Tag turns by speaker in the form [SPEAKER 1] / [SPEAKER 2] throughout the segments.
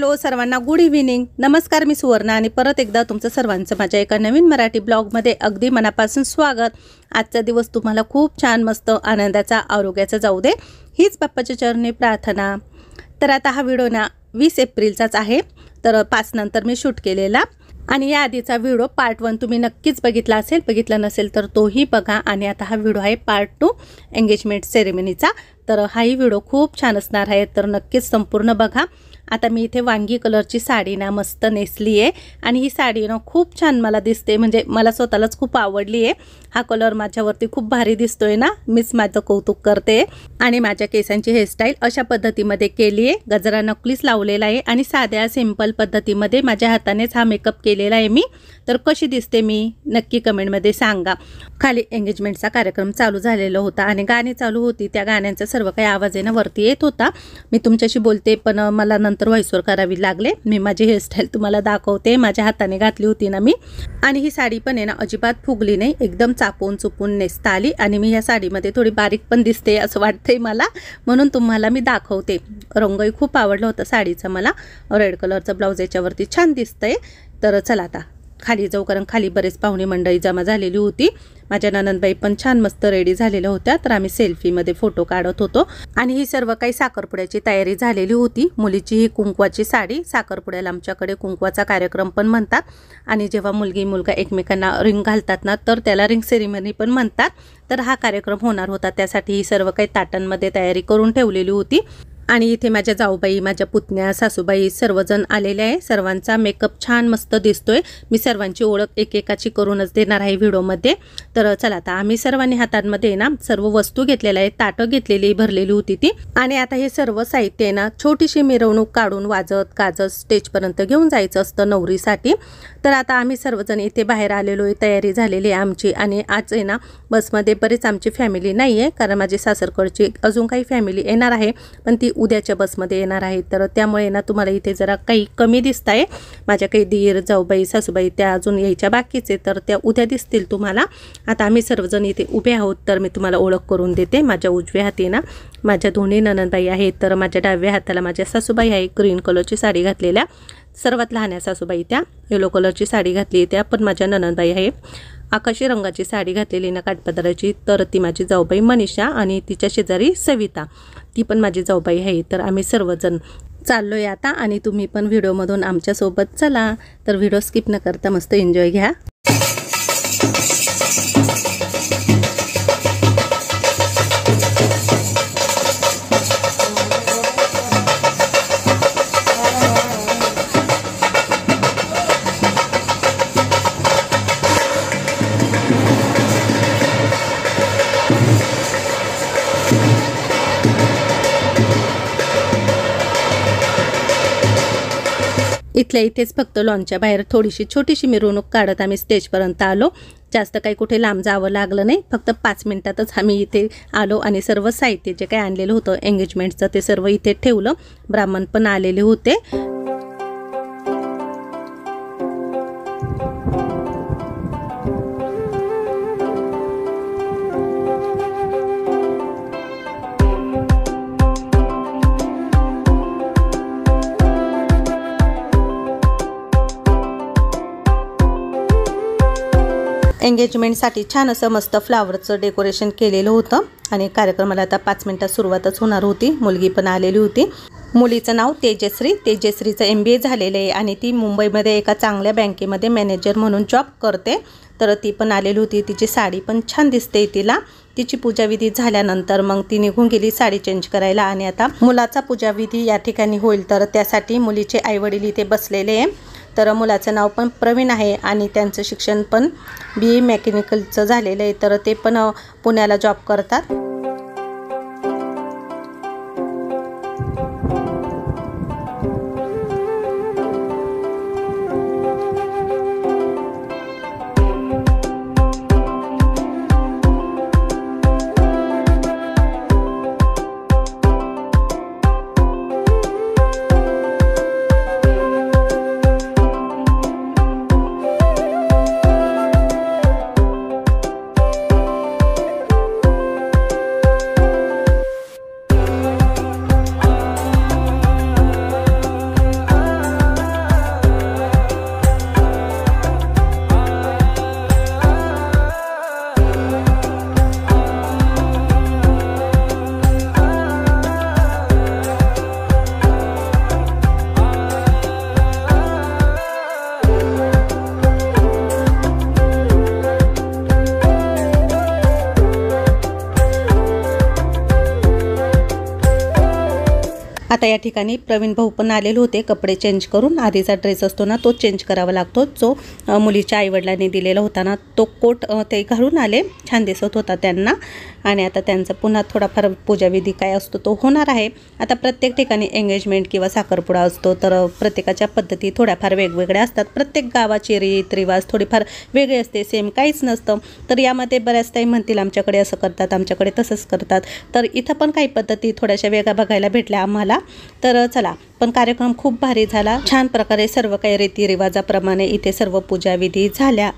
[SPEAKER 1] Hello सर्वांना, good evening, नमस्कार. मी सुवर्णा आणि परत एकदा तुमचं सर्वांचं माझ्या एका नवीन मराठी ब्लॉगमध्ये अगदी मनापासून स्वागत. आजचा दिवस तुम्हाला खूप छान, मस्त, आनंदाचा, आरोग्याचा जाऊ दे, हीच बाप्पाच्या चरणी प्रार्थना. तर आता हा व्हिडिओ ना 20 एप्रिलचाच आहे, तर 5 नंतर मी शूट केलेला. आणि या आधीचा व्हिडिओ पार्ट 1 तुम्ही नक्कीच बघितला असेल, बघितला नसेल तर तोही बघा. आणि आता हा व्हिडिओ आहे पार्ट 2 एंगेजमेंट सेरेमनीचा. तर हाही व्हिडिओ खूप छान असणार आहे, तर नक्कीच संपूर्ण बघा. आता मी इथे वांगी कलरची साडी ना मस्त नेसली आहे आणि ही साडी ना खूप छान मला दिसते, म्हणजे मला स्वतःलाच खूप आवडली आहे. हा कलर माझ्यावरती खूप भारी दिसतोय ना, मीच माझं कौतुक करते. आणि माझ्या केसांची हेअरस्टाईल अशा पद्धतीमध्ये केली आहे, गजरा नकलीच लावलेला आहे आणि साध्या सिंपल पद्धतीमध्ये माझ्या हातानेच हा मेकअप केलेला आहे मी. तर कशी दिसते मी नक्की कमेंटमध्ये सांगा. खाली एंगेजमेंटचा कार्यक्रम चालू झालेला होता आणि गाणी चालू होती, त्या गाण्यांचा सर्व काही आवाज आहे ना वरती येत होता. मी तुमच्याशी बोलते पण मला नंतर व्हॉइस ओव्हर करावी लागले. मी माझी हेअरस्टाईल तुम्हाला दाखवते, माझ्या हाताने घातली होती ना मी. आणि ही साडी पण आहे ना अजिबात फुगली नाही, एकदम चापून चुपून नेसता आली. आणि मी या साडीमध्ये थोडी बारीक पण दिसते असं वाटतंय मला, म्हणून तुम्हाला मी दाखवते. रंगही खूप आवडला होता साडीचा मला, रेड कलरचा ब्लाऊज याच्यावरती छान दिसतंय. तर चला आता खाली जाऊ, कारण खाली बरेच पाहुणे मंडळी जमा झालेली होती. माझ्या ननंदबाई पण छान मस्त रेडी झालेल्या होत्या, तर आम्ही सेल्फीमध्ये फोटो काढत होतो. आणि ही सर्व काही साखरपुड्याची तयारी झालेली होती. मुलीची ही कुंकवाची साडी, साखरपुड्याला आमच्याकडे कुंकवाचा कार्यक्रम पण म्हणतात. आणि जेव्हा मुलगी मुलगा एकमेकांना रिंग घालतात ना, तर त्याला रिंग सेरेमनी पण म्हणतात. तर हा कार्यक्रम होणार होता, त्यासाठी ही सर्व काही ताटांमध्ये तयारी करून ठेवलेली होती. आणि इथे माझ्या जाऊबाई, माझ्या पुतण्या, सासूबाई सर्वजण आलेले आहे. सर्वांचा मेकअप छान मस्त दिसतोय. मी सर्वांची ओळख एकेकाची करूनच देणार आहे व्हिडिओमध्ये. तर चला आता आम्ही सर्वांनी हातांमध्ये ना सर्व वस्तू घेतलेल्या आहेत, ताटं घेतलेली भरलेली होती ती. आणि आता हे सर्व साहित्य आहे ना छोटीशी मिरवणूक काढून वाजत गाजत स्टेजपर्यंत घेऊन जायचं असतं नवरीसाठी. तर आता आम्ही सर्वजण इथे बाहेर आलेलो आहे, तयारी झालेली आहे आमची. आणि आज आहे ना बसमध्ये बरेच आमची फॅमिली नाही आहे, कारण माझी सासरकडची अजून काही फॅमिली येणार आहे, पण ती उद्याच्या बसमध्ये येणार आहे. तर त्यामुळे ना तुम्हाला इथे जरा काही कमी दिसत आहे. माझ्या काही दीर, जाऊबाई, सासूबाई त्या अजून यायच्या बाकीचे, तर त्या उद्या दिसतील तुम्हाला. आता आम्ही सर्वजण इथे उभे आहोत, तर मी तुम्हाला ओळख करून देते. माझ्या उजव्या हाती ना माझ्या दोन्ही ननंदबाई आहेत, तर माझ्या डाव्या हाताला माझ्या सासूबाई आहे, ग्रीन कलरची साडी घातलेल्या. सर्वात लहान सासूबाई त्या येलो कलरची साडी घातली, त्या पण माझ्या ननंदबाई आहे. आकाशी रंगाची साडी घातलेली ना काठपदराची, तर ती माझी जाऊबाई मनीषा. आणि तिच्या शेजारी सविता, ती पण माझी जाऊबाई आहे. तर आम्ही सर्वजण चाललो आहे आता, आणि तुम्ही पण व्हिडिओमधून आमच्यासोबत चला. तर व्हिडिओ स्किप न करता मस्त एन्जॉय घ्या. इथल्या इथेच फक्त लॉनच्या बाहेर थोडीशी छोटीशी मिरवणूक काढत आम्ही स्टेजपर्यंत आलो. जास्त काही कुठे लांब जावं लागलं नाही, फक्त 5 मिनिटातच आम्ही इथे आलो. आणि सर्व साहित्य जे काही आणलेलं होतं एंगेजमेंटचं ते सर्व इथे ठेवलं. ब्राह्मण पण आलेले होते. एंगेजमेंटसाठी छान असं मस्त फ्लावरचं डेकोरेशन केलेलं होतं. आणि कार्यक्रमाला आता 5 मिनिटात सुरुवातच होणार होती. मुलगी पण आलेली होती. मुलीचं नाव तेजश्री. तेजश्रीचं MBA झालेलं आहे आणि ती मुंबईमध्ये एका चांगल्या बँकेमध्ये मॅनेजर म्हणून जॉब करते. तर ती पण आलेली होती. तिची साडी पण छान दिसते तिला. तिची पूजाविधी झाल्यानंतर मग ती निघून गेली साडी चेंज करायला. आणि आता मुलाचा पूजाविधी या ठिकाणी होईल, तर त्यासाठी मुलीचे आईवडील इथे बसलेले आहे. तर मुलाचं नाव पण प्रवीण आहे आणि त्यांचं शिक्षण पण BA मेकॅनिकलचं झालेलं आहे, तर ते पण पुण्याला जॉब करतात. आता या ठिकाणी प्रवीण भाऊ पण आलेले होते कपडे चेंज करून. आधीचा ड्रेस असतो ना तो चेंज करावा लागतो, जो मुलीच्या आईवडिलांनी दिलेला होता ना तो कोट ते घालून आले, छान दिसत होता त्यांना. आणि आता त्यांचा पुन्हा थोडाफार पूजाविधी काय असतो तो होणार आहे. आता प्रत्येक ठिकाणी एंगेजमेंट किंवा साखरपुडा असतो तर प्रत्येकाच्या पद्धती थोड्याफार वेगवेगळ्या असतात. प्रत्येक गावाची रीत रिवाज थोडीफार वेगळी असते, सेम काहीच नसतं. तर यामध्ये बऱ्याच टाईम म्हणतील आमच्याकडे असं करतात, आमच्याकडे तसंच करतात. तर इथं पण काही पद्धती थोड्याशा वेगळ्या बघायला भेटल्या आम्हाला. तर चला, पण कार्यक्रम खूप भारी झाला. छान प्रकारे सर्व काही रीतिरिवाजाप्रमाणे इथे सर्व पूजाविधी झाल्या.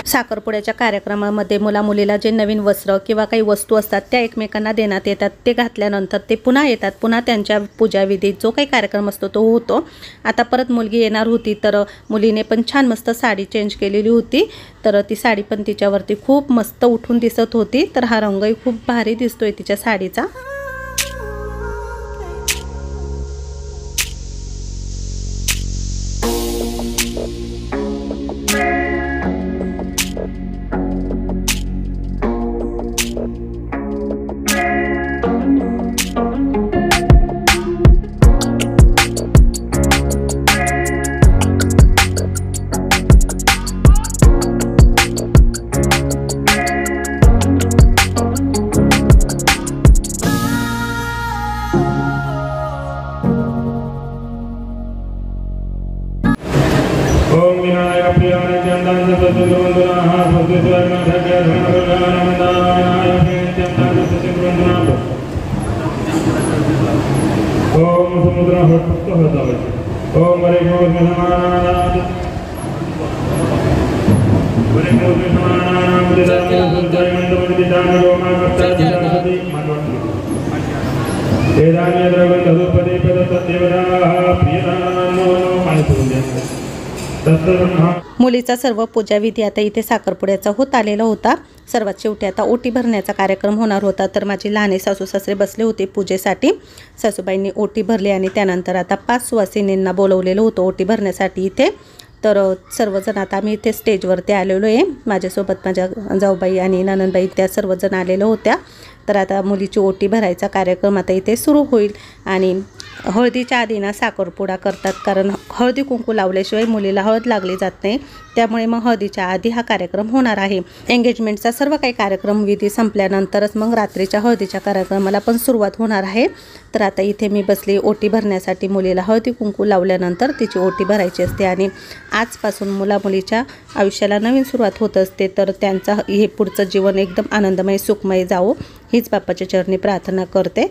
[SPEAKER 1] साखरपुड्याच्या कार्यक्रमामध्ये मुला-मुलीला जे नवीन वस्त्र किंवा काही वस्तू असतात त्या एकमेकांना देण्यात येतात. ते घातल्यानंतर ते पुन्हा येतात, पुन्हा त्यांच्या पूजाविधीत जो काही कार्यक्रम असतो तो होतो. आता परत मुलगी येणार होती तर मुलीने पण छान मस्त साडी चेंज केलेली होती. तर ती साडी पण तिच्यावरती खूप मस्त उठून दिसत होती. तर हा रंगही खूप भारी दिसतोय तिच्या साडीचा. मुलीचा सर्व पूजाविधी आता इथे साखरपुड्याचा होत आलेला होता. सर्वात शेवटी आता ओटी भरण्याचा कार्यक्रम होणार होता. तर माझी लहाने सासू सासरे बसले होते पूजेसाठी. सासूबाईंनी ओटी भरली आणि त्यानंतर आता 5 सुवासिनींना बोलवलेलं होतं ओटी भरण्यासाठी इथे. तर सर्वजण आता आम्ही इथे स्टेजवरती आलेलो आहे. माझ्यासोबत माझ्या जाऊबाई आणि ननंदबाई त्या सर्वजण आलेल्या होत्या. तर आता मुलीची ओटी भरायचा कार्यक्रम आता इथे सुरू होईल. आणि हळदीच्या आधी ना साखरपुडा करतात, कारण हळदी कुंकू लावल्याशिवाय मुलीला हळद लागली जात नाही. त्यामुळे मग हळदीच्या आधी हा कार्यक्रम होणार आहे. एंगेजमेंटचा सर्व काही कार्यक्रम विधी संपल्यानंतरच मग रात्रीच्या हळदीच्या कार्यक्रमाला पण सुरुवात होणार आहे. तर आता इथे मी बसली ओटी भरण्यासाठी. मुलीला हळदी कुंकू लावल्यानंतर तिची ओटी भरायची असते आणि आजपासून मुलामुलीच्या आयुष्याला नवीन सुरुवात होत असते. तर त्यांचा हे पुढचं जीवन एकदम आनंदमय सुखमय जावो हीच बाप्पाच्या चरणी प्रार्थना करते.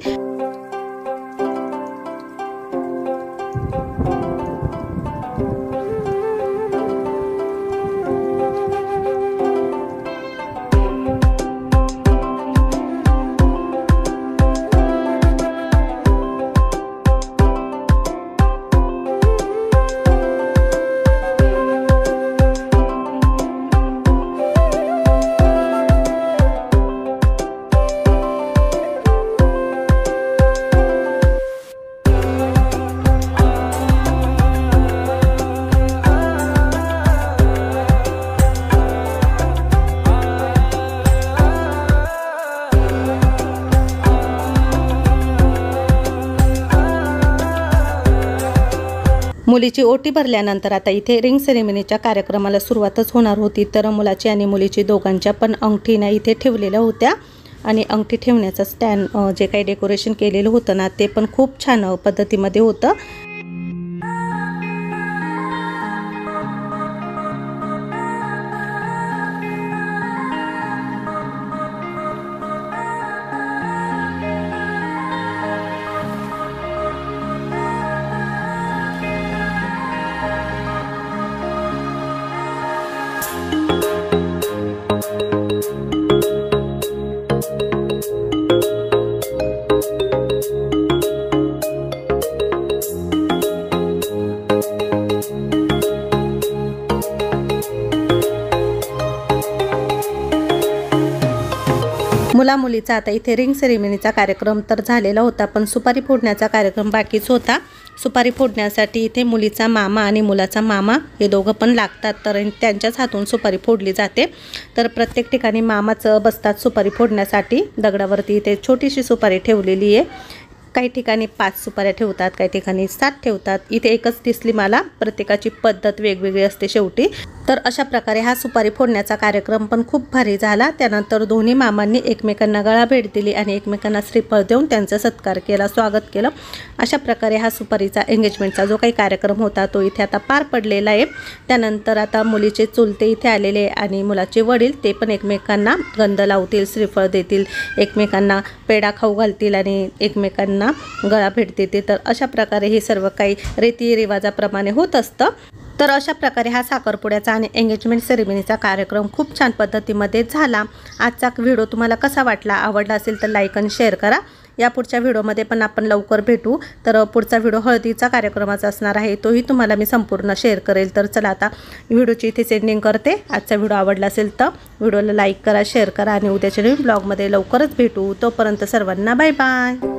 [SPEAKER 1] मुलीची ओटी भरल्यानंतर आता इथे रिंग सेरेमनीच्या कार्यक्रमाला सुरुवातच होणार होती. तर मुलाची आणि मुलीची दोघांच्या पण अंगठीना इथे ठेवलेल्या होत्या आणि अंगठी ठेवण्याचं स्टँड जे काही डेकोरेशन केलेलं होतं ना ते पण खूप छान पद्धतीमध्ये होतं. मुलीचा आता इथे रिंग सेरेमनीचा कार्यक्रम तर झालेला होता, पण सुपारी फोडण्याचा कार्यक्रम बाकीच होता। सुपारी फोडण्यासाठी इथे मुलीचा मामा आणि मुलाचा मामा हे दोघं पण लागतात, तर त्यांच्याच हातून सुपारी फोडली जाते। तर प्रत्येक ठिकाणी मामाच बसतात सुपारी फोडण्यासाठी। दगडावरती इथे छोटीशी सुपारी ठेवलेली आहे। काही ठिकाणी 5 सुपाऱ्या ठेवतात, काही ठिकाणी 7 ठेवतात। इथे एकच दिसली मला, प्रत्येकाची पद्धत वेगवेगळी असते शेवटी। तर अशा प्रकारे हा सुपारी फोडण्याचा कार्यक्रम पण खूप भारी झाला। त्यानंतर दोन्ही मामांनी एकमेकांना गळा भेट दिली आणि एकमेकांना श्रीफळ देऊन त्यांचा सत्कार केला, स्वागत केलं। अशा प्रकारे हा सुपारीचा एंगेजमेंटचा जो काही कार्यक्रम होता तो इथे आता पार पडलेला आहे। त्यानंतर आता मुलीचे चुलते इथे आलेले आणि मुलाचे वडील ते पण एकमेकांना गंध लावतील, श्रीफळ देतील, एकमेकांना पेढा खाऊ घालतील आणि एकमेकांना गळा भेट देते। तर अशा प्रकारे हे सर्व काही रीतिरिवाजाप्रमाणे होत असतं। तर अशा प्रकारे हा साखरपुड्याचा आणि एंगेजमेंट सेरेमनीचा कार्यक्रम खूप छान पद्धतीमध्ये झाला। आजचा व्हिडिओ तुम्हाला कसा वाटला? आवडला असेल तर लाईक आणि शेअर करा। या पुढच्या व्हिडिओमध्ये पण आपण लवकर भेटू। तर पुढचा व्हिडिओ हळदीचा कार्यक्रमाचा असणार आहे, तोही तुम्हाला मी संपूर्ण शेअर करेल। तर चला आता व्हिडिओची इथे सेंडिंग करते। आजचा व्हिडिओ आवडला असेल तर व्हिडिओला लाईक करा, शेअर करा आणि उद्याच्या नवीन ब्लॉगमध्ये लवकरच भेटू। तोपर्यंत सर्वांना बाय बाय।